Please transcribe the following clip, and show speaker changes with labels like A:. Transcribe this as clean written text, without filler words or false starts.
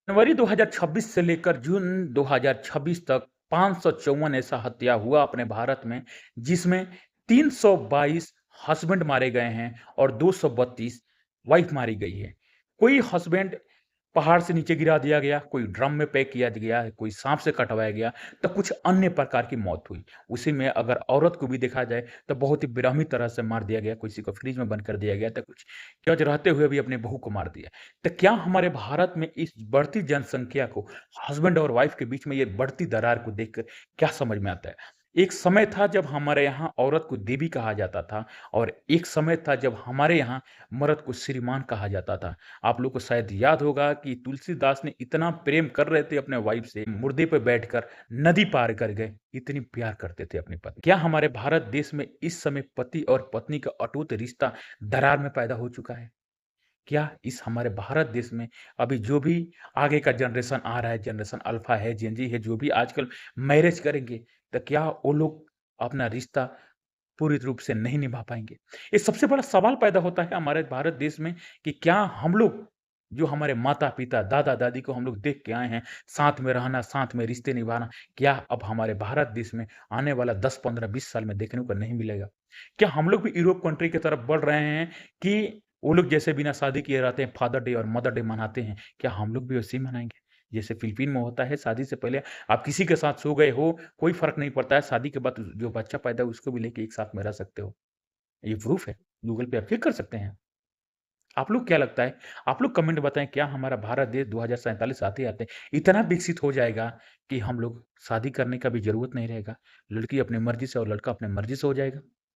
A: जनवरी 2026 से लेकर जून 2026 तक 554 ऐसा हत्या हुआ अपने भारत में, जिसमें 322 हस्बैंड मारे गए हैं और 232 वाइफ मारी गई है। कोई हस्बैंड पहाड़ से नीचे गिरा दिया गया, कोई ड्रम में पैक किया गया, कोई सांप से कटवाया गया, तो कुछ अन्य प्रकार की मौत हुई। उसी में अगर औरत को भी देखा जाए तो बहुत ही बेरहमी तरह से मार दिया गया, किसी को फ्रिज में बंद कर दिया गया, तो कुछ जज रहते हुए भी अपनी बहू को मार दिया। तो क्या हमारे भारत में इस बढ़ती जनसंख्या को, हस्बैंड और वाइफ के बीच में ये बढ़ती दरार को देखकर क्या समझ में आता है? एक समय था जब हमारे यहाँ औरत को देवी कहा जाता था और एक समय था जब हमारे यहाँ मर्द को श्रीमान कहा जाता था। आप लोग को शायद याद होगा कि तुलसीदास ने इतना प्रेम कर रहे थे अपने वाइफ से, मुर्दे पे बैठकर नदी पार कर गए, इतनी प्यार करते थे अपनी पत्नी। क्या हमारे भारत देश में इस समय पति और पत्नी का अटूट रिश्ता दरार में पैदा हो चुका है? क्या इस हमारे भारत देश में अभी जो भी आगे का जनरेशन आ रहा है, जनरेशन अल्फा है, जेन ज़ी है, जो भी आजकल मैरिज करेंगे, तो क्या वो लोग अपना रिश्ता पूरी रूप से नहीं निभा पाएँगे? ये सबसे बड़ा सवाल पैदा होता है हमारे भारत देश में कि क्या हम लोग, जो हमारे माता-पिता, दादा-दादी को हम लोग देख के आए हैं, साथ में रहना, साथ में रिश्ते निभाना, क्या अब हमारे भारत देश में आने वाला 10, 15, 20 साल में देखने को नहीं मिलेगा? क्या हम लोग भी यूरोप कंट्री की तरफ बढ़ रहे हैं कि वो लोग जैसे बिना शादी किए रहते हैं, फादर डे और मदर डे मनाते हैं, क्या हम लोग भी वैसे ही मनाएँगे? जैसे फ़िलीपीन में होता है, शादी से पहले आप किसी के साथ सो गए हो, कोई फ़र्क नहीं पड़ता है, शादी के बाद जो बच्चा पैदा है उसको भी लेके एक साथ में रह सकते हो। ये प्रूफ़ है, गूगल पे आप चेक कर सकते हैं। आप लोग क्या लगता है? आप लोग कमेंट बताएँ, क्या हमारा भारत देश 2047 आते-आते इतना विकसित हो जाएगा कि हम लोग शादी करने का भी ज़रूरत नहीं रहेगा? लड़की अपनी मर्ज़ी से और लड़का अपनी मर्ज़ी से हो जाएगा?